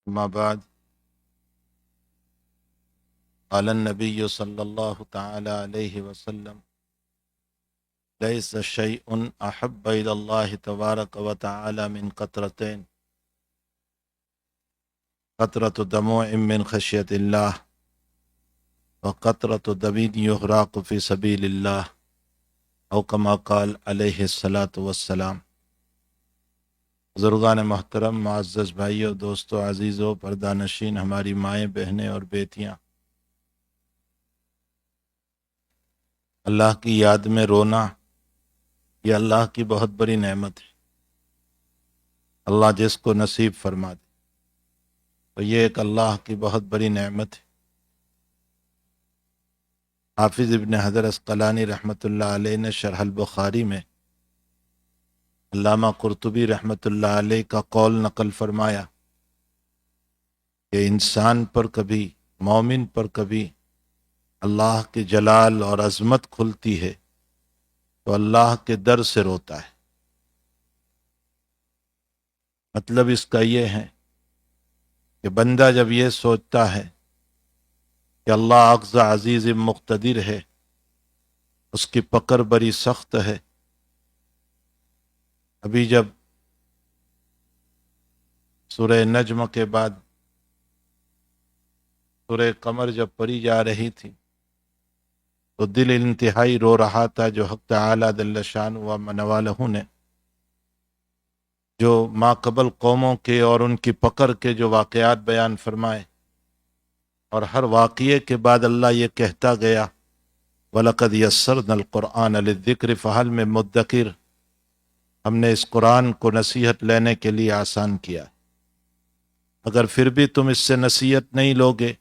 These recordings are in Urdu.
أما بعد قال النبي صلى الله تعالى عليه وسلم ليس شيء أحب إلى الله تبارك وتعالى من قطرتين قطرة دموع من خشية الله وقطرة دم يغرق في سبيل الله أو كما قال عليه الصلاة والسلام۔ بزرگان محترم، معزز بھائیوں، دوستوں، عزیزوں، پردہ نشین، ہماری مائیں، بہنیں اور بیٹیاں، اللہ کی یاد میں رونا یہ اللہ کی بہت بڑی نعمت ہے۔ اللہ جس کو نصیب فرما دے تو یہ ایک اللہ کی بہت بڑی نعمت ہے۔ حافظ ابن حجر عسقلانی رحمۃ اللہ علیہ نے شرح البخاری میں علامہ قرطبی رحمۃ اللہ علیہ کا قول نقل فرمایا کہ انسان پر کبھی، مومن پر کبھی اللہ کے جلال اور عظمت کھلتی ہے تو اللہ کے در سے روتا ہے۔ مطلب اس کا یہ ہے کہ بندہ جب یہ سوچتا ہے کہ اللہ اعز عزیز مقتدر ہے، اس کی پکڑ بڑی سخت ہے۔ ابھی جب سورہ نجم کے بعد سورہ قمر جب پڑھی جا رہی تھی تو دل انتہائی رو رہا تھا، جو حق تعالی جل شانہ و منوالہ نے جو ما قبل قوموں کے اور ان کی پکڑ کے جو واقعات بیان فرمائے، اور ہر واقعے کے بعد اللہ یہ کہتا گیا وَلَقَدْ يَسَّرْنَا الْقُرْآنَ لِلذِّكْرِ فَهَلْ مِن مُدَّكِرٍ، ہم نے اس قرآن کو نصیحت لینے کے لیے آسان کیا ہے۔ اگر پھر بھی تم اس سے نصیحت نہیں لوگے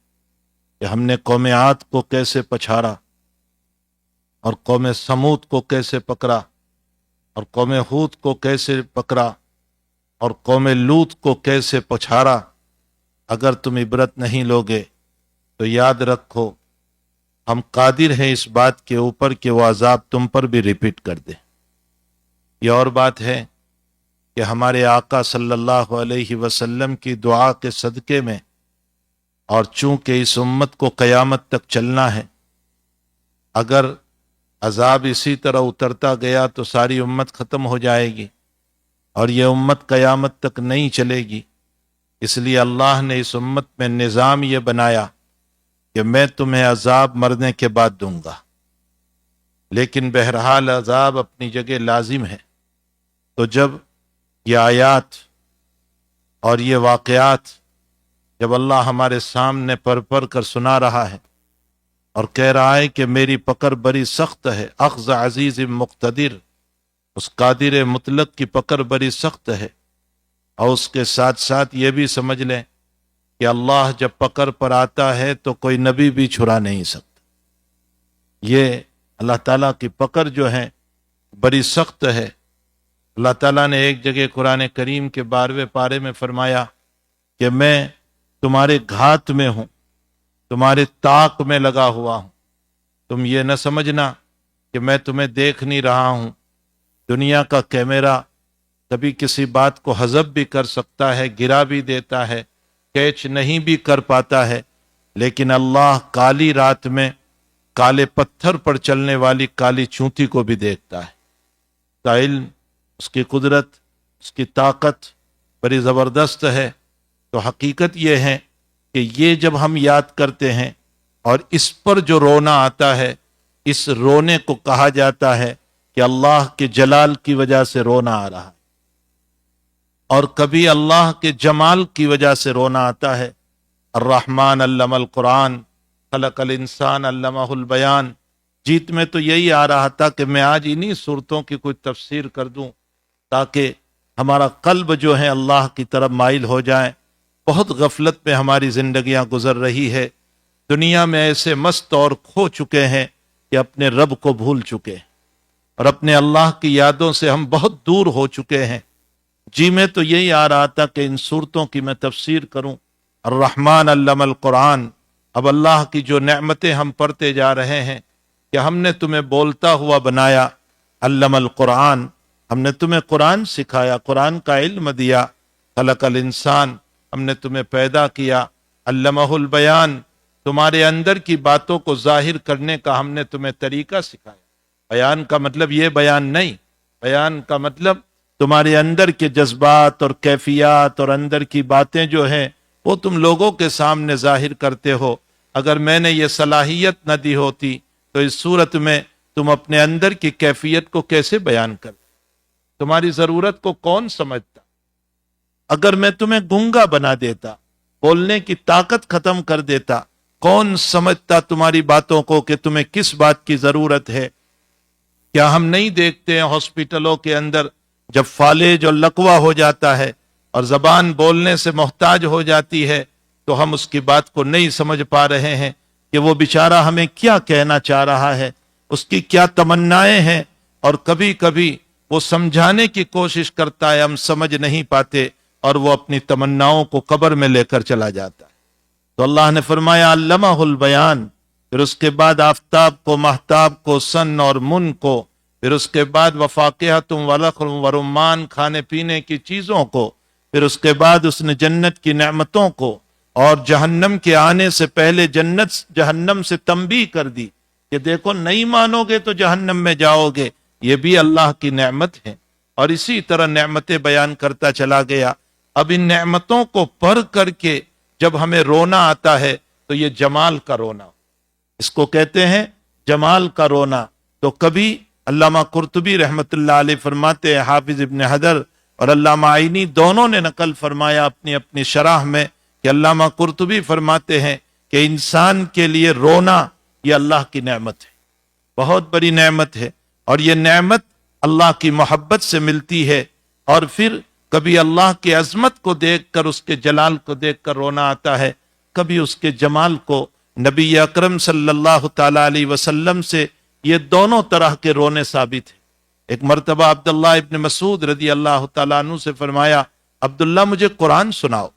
کہ ہم نے قوم عاد کو کیسے پچھاڑا اور قوم سمود کو کیسے پکڑا اور قوم ہود کو کیسے پکڑا اور قوم لوط کو کیسے پچھاڑا، اگر تم عبرت نہیں لوگے تو یاد رکھو ہم قادر ہیں اس بات کے اوپر کہ وہ عذاب تم پر بھی ریپیٹ کر دے۔ یہ اور بات ہے کہ ہمارے آقا صلی اللہ علیہ وسلم کی دعا کے صدقے میں، اور چونکہ اس امت کو قیامت تک چلنا ہے، اگر عذاب اسی طرح اترتا گیا تو ساری امت ختم ہو جائے گی اور یہ امت قیامت تک نہیں چلے گی۔ اس لیے اللہ نے اس امت میں نظام یہ بنایا کہ میں تمہیں عذاب مرنے کے بعد دوں گا، لیکن بہرحال عذاب اپنی جگہ لازم ہے۔ تو جب یہ آیات اور یہ واقعات جب اللہ ہمارے سامنے پر کر سنا رہا ہے اور کہہ رہا ہے کہ میری پکڑ بڑی سخت ہے، اخذ عزیز مقتدر، اس قادر مطلق کی پکڑ بڑی سخت ہے، اور اس کے ساتھ ساتھ یہ بھی سمجھ لیں کہ اللہ جب پکڑ پر آتا ہے تو کوئی نبی بھی چھڑا نہیں سکتا۔ یہ اللہ تعالیٰ کی پکڑ جو ہے بڑی سخت ہے۔ اللہ تعالیٰ نے ایک جگہ قرآن کریم کے 12ویں پارے میں فرمایا کہ میں تمہارے گھات میں ہوں، تمہارے طاق میں لگا ہوا ہوں، تم یہ نہ سمجھنا کہ میں تمہیں دیکھ نہیں رہا ہوں۔ دنیا کا کیمرہ کبھی کسی بات کو حذف بھی کر سکتا ہے، گرا بھی دیتا ہے، کیچ نہیں بھی کر پاتا ہے، لیکن اللہ کالی رات میں کالے پتھر پر چلنے والی کالی چونٹی کو بھی دیکھتا ہے۔ اس کا علم، اس کی قدرت، اس کی طاقت بڑی زبردست ہے۔ تو حقیقت یہ ہے کہ یہ جب ہم یاد کرتے ہیں اور اس پر جو رونا آتا ہے، اس رونے کو کہا جاتا ہے کہ اللہ کے جلال کی وجہ سے رونا آ رہا ہے، اور کبھی اللہ کے جمال کی وجہ سے رونا آتا ہے۔ الرحمن علم القرآن خلق الانسان علمہ البیان، جیت میں تو یہی آ رہا تھا کہ میں آج انہی صورتوں کی کوئی تفسیر کر دوں تاکہ ہمارا قلب جو ہے اللہ کی طرف مائل ہو جائے۔ بہت غفلت میں ہماری زندگیاں گزر رہی ہے، دنیا میں ایسے مست اور کھو چکے ہیں کہ اپنے رب کو بھول چکے ہیں، اور اپنے اللہ کی یادوں سے ہم بہت دور ہو چکے ہیں۔ جی میں تو یہی آ رہا تھا کہ ان صورتوں کی میں تفسیر کروں۔ الرحمن علم القرآن، اب اللہ کی جو نعمتیں ہم پڑھتے جا رہے ہیں کہ ہم نے تمہیں بولتا ہوا بنایا، علم القرآن، ہم نے تمہیں قرآن سکھایا، قرآن کا علم دیا، خلق الانسان، ہم نے تمہیں پیدا کیا، علمہ البیان، تمہارے اندر کی باتوں کو ظاہر کرنے کا ہم نے تمہیں طریقہ سکھایا۔ بیان کا مطلب یہ بیان نہیں، بیان کا مطلب تمہارے اندر کے جذبات اور کیفیات اور اندر کی باتیں جو ہیں وہ تم لوگوں کے سامنے ظاہر کرتے ہو۔ اگر میں نے یہ صلاحیت نہ دی ہوتی تو اس صورت میں تم اپنے اندر کی کیفیت کو کیسے بیان کرتے؟ تمہاری ضرورت کو کون سمجھتا؟ اگر میں تمہیں گونگا بنا دیتا، بولنے کی طاقت ختم کر دیتا، کون سمجھتا تمہاری باتوں کو کہ تمہیں کس بات کی ضرورت ہے؟ کیا ہم نہیں دیکھتے ہیں ہاسپٹلوں کے اندر جب فالج اور لقوہ ہو جاتا ہے اور زبان بولنے سے محتاج ہو جاتی ہے تو ہم اس کی بات کو نہیں سمجھ پا رہے ہیں کہ وہ بیچارہ ہمیں کیا کہنا چاہ رہا ہے، اس کی کیا تمنائیں ہیں، اور کبھی کبھی وہ سمجھانے کی کوشش کرتا ہے، ہم سمجھ نہیں پاتے اور وہ اپنی تمناؤں کو قبر میں لے کر چلا جاتا ہے۔ تو اللہ نے فرمایا علمہ البیان، پھر اس کے بعد آفتاب کو، مہتاب کو، سن اور من کو، پھر اس کے بعد وفاقہتم ولحم ورمان، کھانے پینے کی چیزوں کو، پھر اس کے بعد اس نے جنت کی نعمتوں کو اور جہنم کے آنے سے پہلے جہنم سے تنبیہ کر دی کہ دیکھو نہیں مانو گے تو جہنم میں جاؤ گے، یہ بھی اللہ کی نعمت ہے۔ اور اسی طرح نعمتیں بیان کرتا چلا گیا۔ اب ان نعمتوں کو پڑھ کر کے جب ہمیں رونا آتا ہے تو یہ جمال کا رونا، اس کو کہتے ہیں جمال کا رونا۔ تو کبھی علامہ قرطبی رحمت اللہ علیہ فرماتے ہیں، حافظ ابن حجر اور علامہ عینی دونوں نے نقل فرمایا اپنی اپنی شرح میں کہ علامہ قرطبی فرماتے ہیں کہ انسان کے لیے رونا یہ اللہ کی نعمت ہے، بہت بڑی نعمت ہے، اور یہ نعمت اللہ کی محبت سے ملتی ہے۔ اور پھر کبھی اللہ کی عظمت کو دیکھ کر، اس کے جلال کو دیکھ کر رونا آتا ہے، کبھی اس کے جمال کو۔ نبی اکرم صلی اللہ تعالی علیہ وسلم سے یہ دونوں طرح کے رونے ثابت ہیں۔ ایک مرتبہ عبداللہ ابن مسعود رضی اللہ تعالیٰ عنہ سے فرمایا، عبداللہ مجھے قرآن سناؤ۔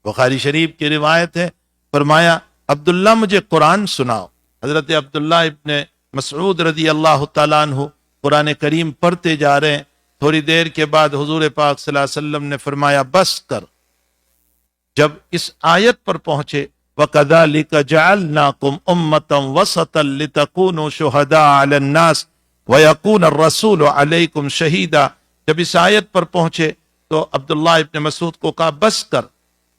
بخاری شریف کی روایت ہے، فرمایا عبداللہ مجھے قرآن سناؤ۔ حضرت عبداللہ ابن مسعود رضی اللہ تعالیٰ عنہ قرآن کریم پڑھتے جا رہے ہیں، تھوڑی دیر کے بعد حضور پاک صلی اللہ علیہ وسلم نے فرمایا بس کر۔ جب اس آیت پر پہنچے وَكَذَلِكَ جَعَلْنَاكُمْ أُمَّةً وَسَطًا لِتَكُونُوا شُهَدَاءَ عَلَى النَّاسِ وَيَكُونَ الرَّسُولُ عَلَيْكُمْ شَهِيدًا، جب اس آیت پر پہنچے تو عبداللہ ابن مسعود کو کہا بس کر،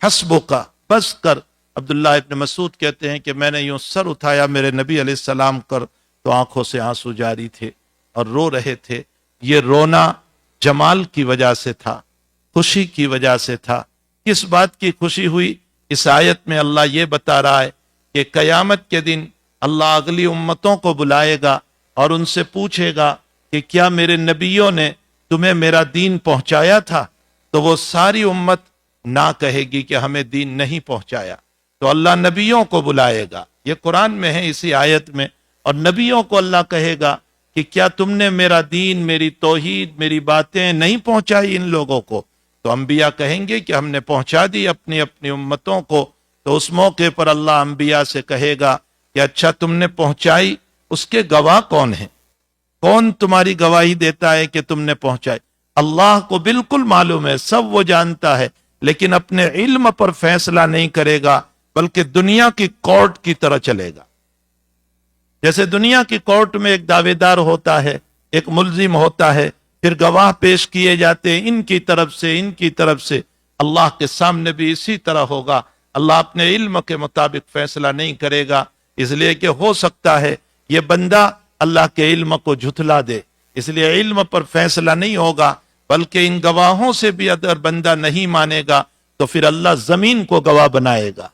حسبک، بس کر۔ عبداللہ ابن مسعود کہتے ہیں کہ میں نے یوں سر اٹھایا میرے نبی علیہ السلام کر تو آنکھوں سے آنسو جاری تھے اور رو رہے تھے۔ یہ رونا جمال کی وجہ سے تھا، خوشی کی وجہ سے تھا۔ کس بات کی خوشی ہوئی؟ اس آیت میں اللہ یہ بتا رہا ہے کہ قیامت کے دن اللہ اگلی امتوں کو بلائے گا اور ان سے پوچھے گا کہ کیا میرے نبیوں نے تمہیں میرا دین پہنچایا تھا؟ تو وہ ساری امت نہ کہے گی کہ ہمیں دین نہیں پہنچایا، تو اللہ نبیوں کو بلائے گا، یہ قرآن میں ہے اسی آیت میں، اور نبیوں کو اللہ کہے گا کہ کیا تم نے میرا دین، میری توحید، میری باتیں نہیں پہنچائی ان لوگوں کو؟ تو انبیاء کہیں گے کہ ہم نے پہنچا دی اپنی اپنی امتوں کو۔ تو اس موقع پر اللہ انبیاء سے کہے گا کہ اچھا تم نے پہنچائی، اس کے گواہ کون ہیں؟ کون تمہاری گواہی دیتا ہے کہ تم نے پہنچائی؟ اللہ کو بالکل معلوم ہے، سب وہ جانتا ہے، لیکن اپنے علم پر فیصلہ نہیں کرے گا بلکہ دنیا کی کورٹ کی طرح چلے گا۔ جیسے دنیا کی کورٹ میں ایک دعوے دار ہوتا ہے، ایک ملزم ہوتا ہے، پھر گواہ پیش کیے جاتے ہیں ان کی طرف سے ان کی طرف سے، اللہ کے سامنے بھی اسی طرح ہوگا۔ اللہ اپنے علم کے مطابق فیصلہ نہیں کرے گا، اس لیے کہ ہو سکتا ہے یہ بندہ اللہ کے علم کو جھٹلا دے، اس لیے علم پر فیصلہ نہیں ہوگا، بلکہ ان گواہوں سے بھی اگر بندہ نہیں مانے گا تو پھر اللہ زمین کو گواہ بنائے گا۔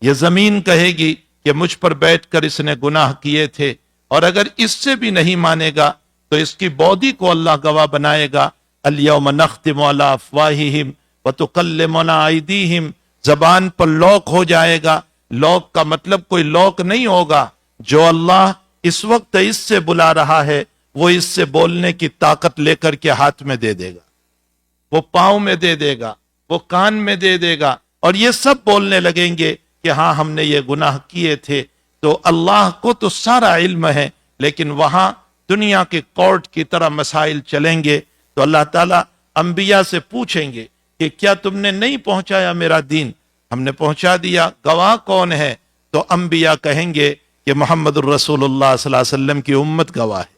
یہ زمین کہے گی کہ مجھ پر بیٹھ کر اس نے گناہ کیے تھے، اور اگر اس سے بھی نہیں مانے گا تو اس کی باڈی کو اللہ گواہ بنائے گا۔ الیوم نختم علی افواہہم وتکلمنا ایدیہم، زبان پر لوک ہو جائے گا۔ لوک کا مطلب کوئی لوک نہیں ہوگا، جو اللہ اس وقت اس سے بلا رہا ہے وہ اس سے بولنے کی طاقت لے کر کے ہاتھ میں دے دے گا، وہ پاؤں میں دے دے گا، وہ کان میں دے دے گا، اور یہ سب بولنے لگیں گے کہ ہاں ہم نے یہ گناہ کیے تھے۔ تو اللہ کو تو سارا علم ہے، لیکن وہاں دنیا کے کورٹ کی طرح مسائل چلیں گے۔ تو اللہ تعالیٰ انبیاء سے پوچھیں گے کہ کیا تم نے نہیں پہنچایا میرا دین؟ ہم نے پہنچا دیا۔ گواہ کون ہے؟ تو انبیاء کہیں گے کہ محمد الرسول اللہ صلی اللہ علیہ وسلم کی امت گواہ ہے۔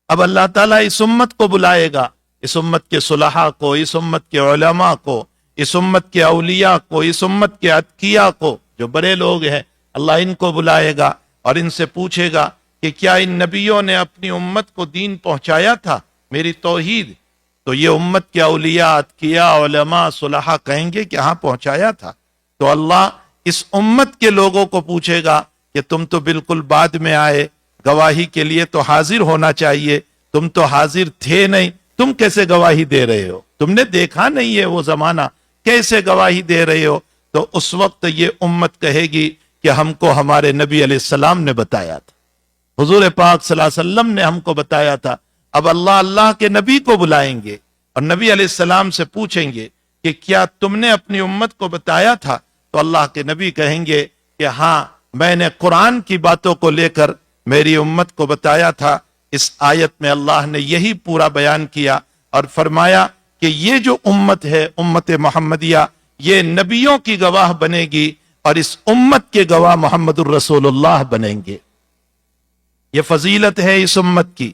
اب اللہ تعالیٰ اس امت کو بلائے گا، اس امت کے صلحاء کو، اس امت کے علماء کو، اس امت کے اولیاء کو، اس امت کے اتقیاء کو، جو بڑے لوگ ہیں، اللہ ان کو بلائے گا اور ان سے پوچھے گا کہ کیا ان نبیوں نے اپنی امت کو دین پہنچایا تھا، میری توحید؟ تو یہ امت کے اولیاء، اتقیاء، علماء، صلحاء کہیں گے کہ ہاں پہنچایا تھا۔ تو اللہ اس امت کے لوگوں کو پوچھے گا کہ تم تو بالکل بعد میں آئے، گواہی کے لیے تو حاضر ہونا چاہیے، تم تو حاضر تھے نہیں، تم کیسے گواہی دے رہے ہو؟ تم نے دیکھا نہیں ہے وہ زمانہ، کیسے گواہی دے رہے ہو؟ تو اس وقت یہ امت کہے گی کہ ہم کو ہمارے نبی علیہ السلام نے بتایا تھا، حضور پاک صلی اللہ علیہ وسلم نے ہم کو بتایا تھا۔ اب اللہ کے نبی کو بلائیں گے اور نبی علیہ السلام سے پوچھیں گے کہ کیا تم نے اپنی امت کو بتایا تھا؟ تو اللہ کے نبی کہیں گے کہ ہاں، میں نے قرآن کی باتوں کو لے کر میری امت کو بتایا تھا۔ اس آیت میں اللہ نے یہی پورا بیان کیا اور فرمایا کہ یہ جو امت ہے، امت محمدیہ، یہ نبیوں کی گواہ بنے گی اور اس امت کے گواہ محمد الرسول اللہ بنیں گے۔ یہ فضیلت ہے اس امت کی،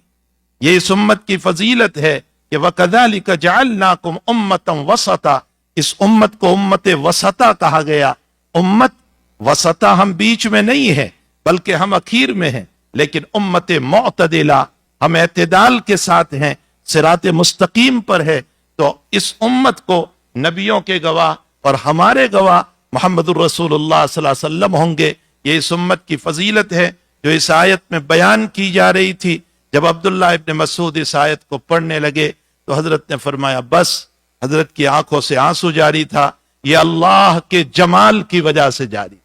یہ اس امت کی فضیلت ہے کہ وَكَذَلِكَ جَعَلْنَاكُمْ أُمَّةً وَسَطًا، اس امت کو امت وسطا کہا گیا۔ امت وسطا ہم بیچ میں نہیں ہے بلکہ ہم اخیر میں ہیں، لیکن امت معتدلہ، ہم اعتدال کے ساتھ ہیں، صراط مستقیم پر ہے۔ تو اس امت کو نبیوں کے گواہ اور ہمارے گواہ محمد الرسول اللہ صلی اللہ علیہ وسلم ہوں گے۔ یہ اس امت کی فضیلت ہے جو اس آیت میں بیان کی جا رہی تھی۔ جب عبداللہ ابن مسعود اس آیت کو پڑھنے لگے تو حضرت نے فرمایا بس، حضرت کی آنکھوں سے آنسو جاری تھا۔ یہ اللہ کے جمال کی وجہ سے جاری،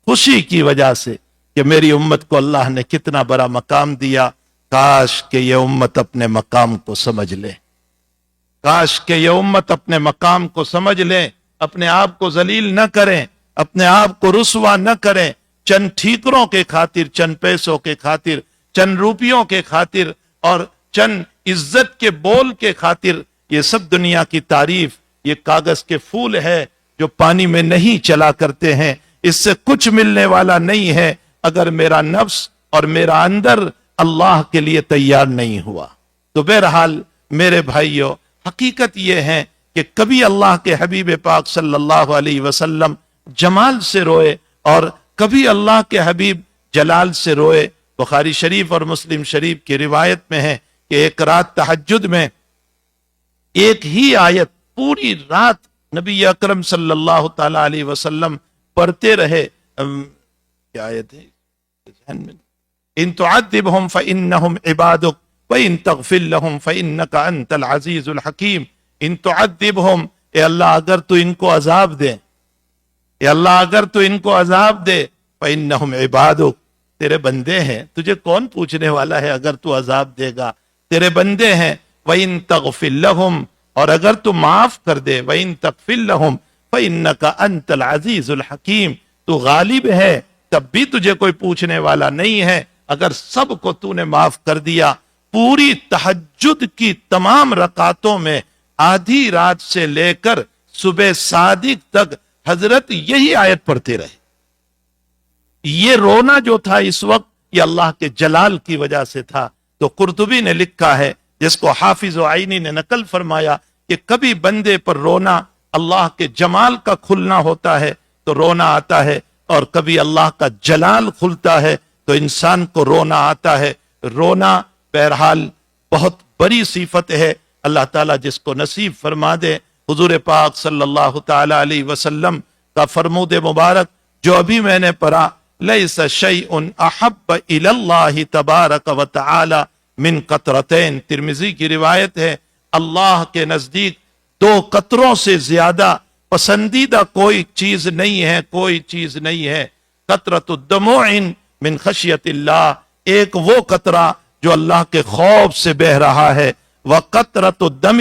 خوشی کی وجہ سے کہ میری امت کو اللہ نے کتنا بڑا مقام دیا۔ کاش کہ یہ امت اپنے مقام کو سمجھ لے، کاش کہ یہ امت اپنے مقام کو سمجھ لے، اپنے آپ کو ذلیل نہ کریں، اپنے آپ کو رسوا نہ کریں، چند ٹھیکروں کے خاطر، چند پیسوں کے خاطر، چند روپیوں کے خاطر اور چند عزت کے بول کے خاطر۔ یہ سب دنیا کی تعریف، یہ کاغذ کے پھول ہے جو پانی میں نہیں چلا کرتے ہیں، اس سے کچھ ملنے والا نہیں ہے اگر میرا نفس اور میرا اندر اللہ کے لیے تیار نہیں ہوا۔ تو بہرحال میرے بھائیوں، حقیقت یہ ہے کہ کبھی اللہ کے حبیب پاک صلی اللہ علیہ وسلم جمال سے روئے اور کبھی اللہ کے حبیب جلال سے روئے۔ بخاری شریف اور مسلم شریف کی روایت میں ہے کہ ایک رات تہجد میں ایک ہی آیت پوری رات نبی اکرم صلی اللہ تعالی علیہ وسلم پڑھتے رہے۔ کیا آیت ہے؟ ان تعذبهم فانهم عبادك وان تغفر لهم فانك انت العزیز الحکیم۔ ان تعذبهم، اے اللہ اگر تو ان کو عذاب دے، اے اللہ اگر تو ان کو عذاب دے، فانهم عبادك، تیرے بندے ہیں، تجھے کون پوچھنے والا ہے اگر تو عذاب دے گا، تیرے بندے ہیں۔ وَإِن تَغْفِرْ لَهُمْ، اور اگر تو معاف کر دے، وَإِن تَغْفِرْ لَهُمْ فَإِنَّكَ أَنْتَ الْعَزِيزُ الْحَكِيمُ، تو غالب ہے تب بھی تجھے کوئی پوچھنے والا نہیں ہے۔ اگر سب کو تو نے معاف کر دیا، پوری تہجد کی تمام رکعتوں میں آدھی رات سے لے کر صبح صادق تک حضرت یہی آیت پڑھتے رہے۔ یہ رونا جو تھا اس وقت، یہ اللہ کے جلال کی وجہ سے تھا۔ تو قرطبی نے لکھا ہے، جس کو حافظ عینی نے نقل فرمایا، کہ کبھی بندے پر رونا اللہ کے جمال کا کھلنا ہوتا ہے تو رونا آتا ہے، اور کبھی اللہ کا جلال کھلتا ہے تو انسان کو رونا آتا ہے۔ رونا بہرحال بہت بڑی صفت ہے، اللہ تعالیٰ جس کو نصیب فرما دے۔ حضور پاک صلی اللہ تعالی علیہ وسلم کا فرمود مبارک جو ابھی میں نے پڑھا، لیس شیء احب الی اللہ تبارک و تعالی من قطرتین، ترمذی کی روایت ہے، اللہ کے نزدیک دو قطروں سے زیادہ پسندیدہ کوئی چیز نہیں ہے، کوئی چیز نہیں ہے۔ قطرۃ الدموع من خشیت اللہ، ایک وہ قطرہ جو اللہ کے خوف سے بہہ رہا ہے، وقطرۃ الدم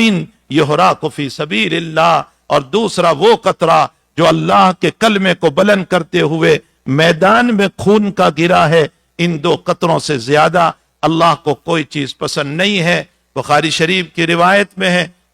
یحرق فی سبیل اللہ، اور دوسرا وہ قطرہ جو اللہ کے کلمے کو بلند کرتے ہوئے میدان میں خون کا گرا ہے۔ ان دو قطروں سے زیادہ اللہ کو کوئی چیز پسند نہیں ہے۔ بخاری شریف کی روایت میں ہے،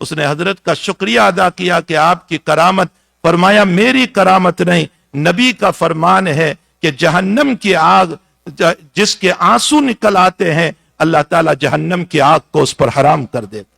اس نے حضرت کا شکریہ ادا کیا کہ آپ کی کرامت. فرمایا میری کرامت نہیں، نبی کا فرمان ہے کہ جہنم کی آگ جس کے آنسو نکل آتے ہیں اللہ تعالیٰ جہنم کی آگ کو اس پر حرام کر دیتا.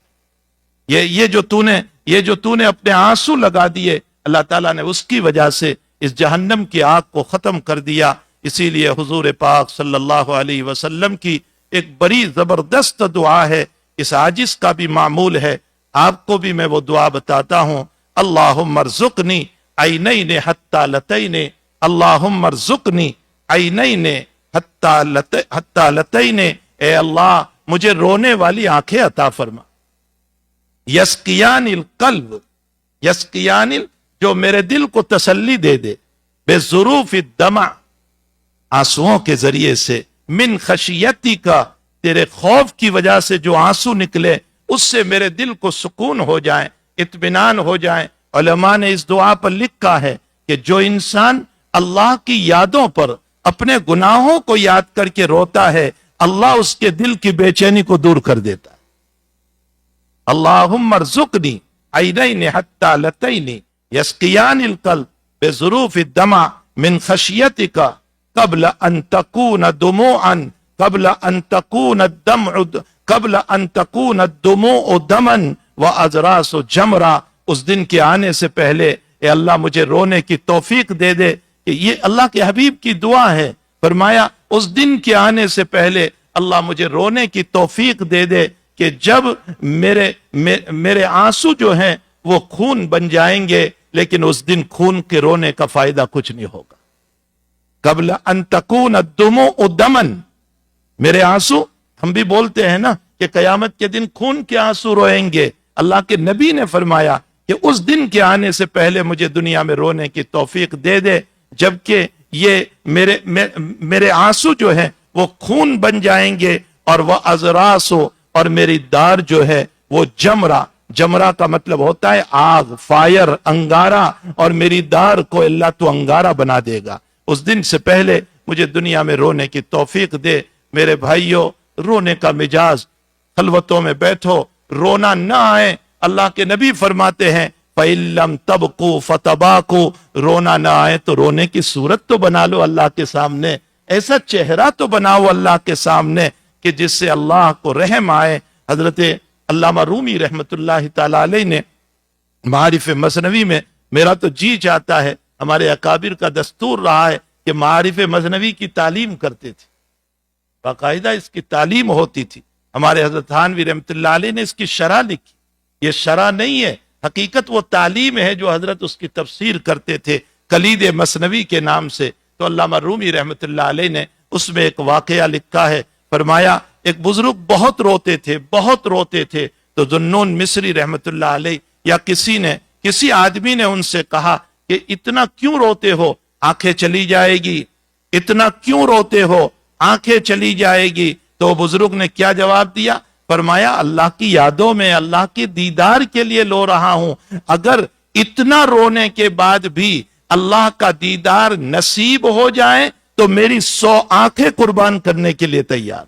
یہ جو تو نے اپنے آنسو لگا دیے اللہ تعالیٰ نے اس کی وجہ سے اس جہنم کی آگ کو ختم کر دیا. اسی لیے حضور پاک صلی اللہ علیہ وسلم کی ایک بڑی زبردست دعا ہے، اس عاجز کا بھی معمول ہے، آپ کو بھی میں وہ دعا بتاتا ہوں. اللہم ارزقنی عینین حتی لتین، اللہم ارزقنی عینین حتی لتین، اے اللہ مجھے رونے والی آنکھیں عطا فرما. یسقیان القلب، یسقیان جو میرے دل کو تسلی دے دے، بے ظروف الدمع آنسوؤں کے ذریعے سے، من خشیتی کا تیرے خوف کی وجہ سے جو آنسو نکلے اس سے میرے دل کو سکون ہو جائے، اطمینان ہو جائے. علماء نے اس دعا پر لکھا ہے کہ جو انسان اللہ کی یادوں پر اپنے گناہوں کو یاد کر کے روتا ہے اللہ اس کے دل کی بے چینی کو دور کر دیتا ہے. اللہم ارزقنی عینین حتی لتین یسقیان القلب بظروف الدمع من خشیتک قبل ان تکون دموعا قبل ان تکون الدمع قبل ان تکون الدموع دما واضراس جمرا. اس دن کے آنے سے پہلے اے اللہ مجھے رونے کی توفیق دے دے. کہ یہ اللہ کے حبیب کی دعا ہے. فرمایا اس دن کے آنے سے پہلے اللہ مجھے رونے کی توفیق دے دے کہ جب میرے آنسو جو ہیں وہ خون بن جائیں گے لیکن اس دن خون کے رونے کا فائدہ کچھ نہیں ہوگا. قبل ان تکون الدموع دما، میرے آنسو، ہم بھی بولتے ہیں نا کہ قیامت کے دن خون کے آنسو روئیں گے. اللہ کے نبی نے فرمایا کہ اس دن کے آنے سے پہلے مجھے دنیا میں رونے کی توفیق دے دے جبکہ یہ میرے آنسو جو ہیں وہ خون بن جائیں گے اور وہ ازراس ہو اور میری دار جو ہے وہ جمرہ کا مطلب ہوتا ہے آگ، فائر، انگارہ، اور میری دار کو اللہ تو انگارہ بنا دے گا. اس دن سے پہلے مجھے دنیا میں رونے کی توفیق دے. میرے بھائیوں، رونے کا مجاز، خلوتوں میں بیٹھو رونا نہ آئے. اللہ کے نبی فرماتے ہیں فَإِن لَمْ تَبْقُوا فَتَبَاكُوا، رونا نہ آئے تو رونے کی صورت تو بنا لو اللہ کے سامنے، ایسا چہرہ تو بناؤ اللہ کے سامنے کہ جس سے اللہ کو رحم آئے. حضرت علامہ رومی رحمت اللہ تعالی علیہ نے معارف مثنوی میں، میرا تو جی چاہتا ہے، ہمارے اکابر کا دستور رہا ہے کہ معارف مثنوی کی تعلیم کرتے تھے، باقاعدہ اس کی تعلیم ہوتی تھی. ہمارے حضرت تھانوی رحمت اللہ علیہ نے اس کی شرح لکھی. یہ شرح نہیں ہے، حقیقت وہ تعلیم ہے جو حضرت اس کی تفسیر کرتے تھے کلید مثنوی کے نام سے. تو علامہ رومی رحمت اللہ علیہ نے اس میں ایک واقعہ لکھا ہے. فرمایا ایک بزرگ بہت روتے تھے تو ذوالنون مصری رحمت اللہ علیہ یا کسی آدمی نے ان سے کہا کہ اتنا کیوں روتے ہو، آنکھیں چلی جائے گی، اتنا کیوں روتے ہو، آنکھیں چلی جائے گی. تو بزرگ نے کیا جواب دیا؟ فرمایا اللہ کی یادوں میں، اللہ کے دیدار کے لیے رو رہا ہوں. اگر اتنا رونے کے بعد بھی اللہ کا دیدار نصیب ہو جائے تو میری 100 آنکھیں قربان کرنے کے لیے تیار.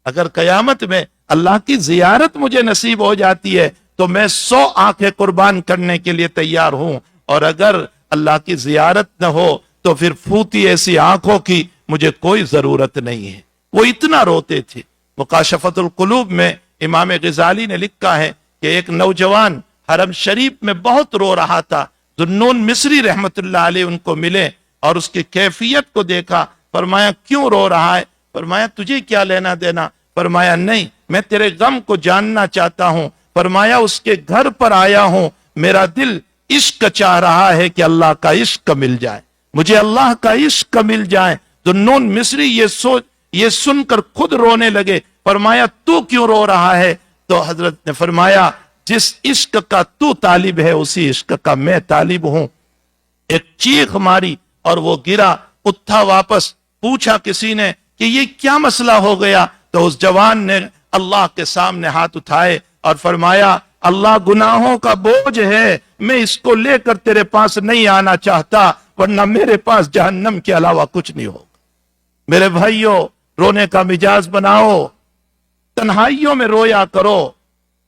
اگر قیامت میں اللہ کی زیارت مجھے نصیب ہو جاتی ہے تو میں 100 آنکھیں قربان کرنے کے لیے تیار ہوں، اور اگر اللہ کی زیارت نہ ہو تو پھر پھوتی ایسی آنکھوں کی مجھے کوئی ضرورت نہیں ہے. وہ اتنا روتے تھے. مکاشفت القلوب میں امام غزالی نے لکھا ہے کہ ایک نوجوان حرم شریف میں بہت رو رہا تھا. ذوالنون مصری رحمت اللہ علیہ ان کو ملے اور اس کی کیفیت کو دیکھا. فرمایا کیوں رو رہا ہے؟ فرمایا تجھے کیا لینا دینا؟ فرمایا نہیں، میں تیرے غم کو جاننا چاہتا ہوں. فرمایا اس کے گھر پر آیا ہوں، میرا دل عشق چاہ رہا ہے کہ اللہ کا عشق مل جائے، مجھے اللہ کا عشق مل جائے. ذوالنون مصری یہ سن کر خود رونے لگے. فرمایا تو کیوں رو رہا ہے؟ تو حضرت نے فرمایا جس عشق کا تو طالب ہے اسی عشق کا میں طالب ہوں. ایک چیخ ماری اور وہ گرا. اٹھا واپس، پوچھا کسی نے کہ یہ کیا مسئلہ ہو گیا؟ تو اس جوان نے اللہ کے سامنے ہاتھ اٹھائے اور فرمایا اللہ گناہوں کا بوجھ ہے، میں اس کو لے کر تیرے پاس نہیں آنا چاہتا ورنہ میرے پاس جہنم کے علاوہ کچھ نہیں ہوگا. میرے بھائیوں، رونے کا مجاز بناؤ، تنہائیوں میں رویا کرو.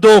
2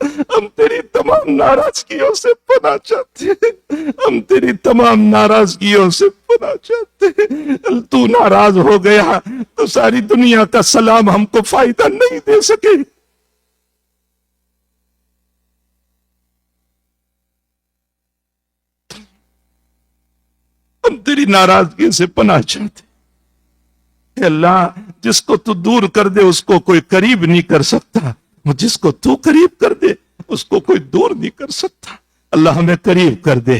ہم تیری تمام ناراضگیوں سے پناہ چاہتے ہیں، ہم تیری تمام ناراضگیوں سے پناہ چاہتے ہیں۔ تو ناراض ہو گیا تو ساری دنیا کا سلام ہم کو فائدہ نہیں دے سکے۔ ہم تیری ناراضگی سے پناہ چاہتے ہیں۔ اے اللہ، جس کو تو دور کر دے اس کو کوئی قریب نہیں کر سکتا، جس کو تو قریب کر دے اس کو کوئی دور نہیں کر سکتا۔ اللہ ہمیں قریب کر دے،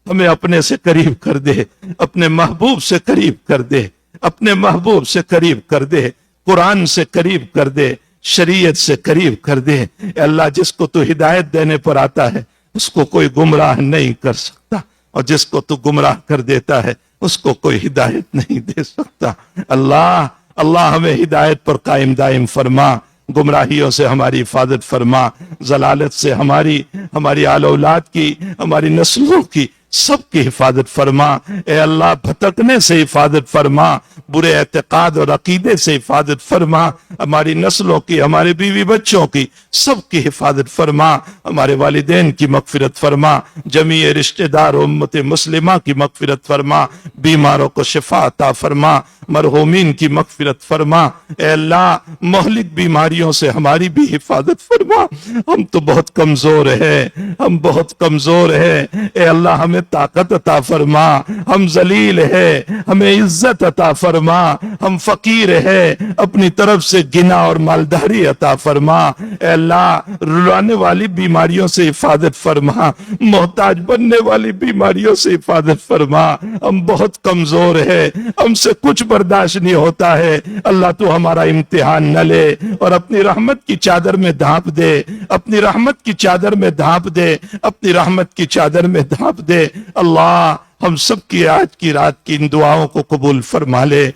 ہمیں اپنے سے قریب کر دے، اپنے محبوب سے قریب کر دے، اپنے محبوب سے قریب کر دے، قرآن سے قریب کر دے، شریعت سے قریب کر دے۔ اے اللہ، جس کو تو ہدایت دینے پر آتا ہے اس کو کوئی گمراہ نہیں کر سکتا، اور جس کو تو گمراہ کر دیتا ہے اس کو کوئی ہدایت نہیں دے سکتا۔ اللہ اللہ ہمیں ہدایت پر قائم دائم فرما، گمراہیوں سے ہماری حفاظت فرما، ضلالت سے ہماری آل اولاد کی، ہماری نسلوں کی سب کی حفاظت فرما۔ اے اللہ، بھٹکنے سے حفاظت فرما، برے اعتقاد اور عقیدے سے حفاظت فرما، ہماری نسلوں کی، ہمارے بیوی بچوں کی سب کی حفاظت فرما، ہمارے والدین کی مغفرت فرما، جمیع رشتہ دار امت مسلمہ کی مغفرت فرما، بیماروں کو شفا عطا فرما، مرحومین کی مغفرت فرما۔ اے اللہ، مہلک بیماریوں سے ہماری بھی حفاظت فرما۔ ہم تو بہت کمزور ہیں، ہم بہت کمزور ہیں، اے اللہ ہمیں طاقت عطا فرما۔ ہم ذلیل ہیں، ہمیں عزت عطا فرما۔ ہم فقیر ہیں، اپنی طرف سے گنا اور مالداری عطا فرما۔ اے اللہ، رلانے والی بیماریوں سے حفاظت فرما، محتاج بننے والی بیماریوں سے حفاظت فرما۔ ہم بہت کمزور ہیں، ہم سے کچھ برداشت نہیں ہوتا ہے۔ اللہ تو ہمارا امتحان نہ لے اور اپنی رحمت کی چادر میں ڈھانپ دے، اپنی رحمت کی چادر میں ڈھانپ دے، اپنی رحمت کی چادر میں ڈھانپ دے۔ اللہ، ہم سب کی آج کی رات کی ان دعاؤں کو قبول فرما لے،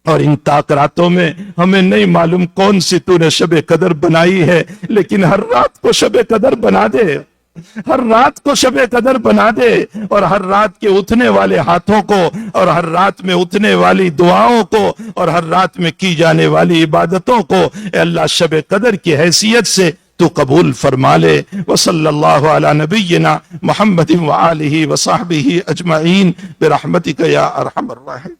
اور ان تاکراتوں میں ہمیں نہیں معلوم کون سی تو نے شب قدر بنائی ہے، لیکن ہر رات کو شب قدر بنا دے، ہر رات کو شب قدر بنا دے، اور ہر رات کے اٹھنے والے ہاتھوں کو، اور ہر رات میں اٹھنے والی دعاؤں کو، اور ہر رات میں کی جانے والی عبادتوں کو اے اللہ شب قدر کی حیثیت سے تو قبول فرما لے۔ وصلی اللہ علی نبینا محمد وآلہ وصحبہ اجمعین برحمتک یا ارحم الراحمین۔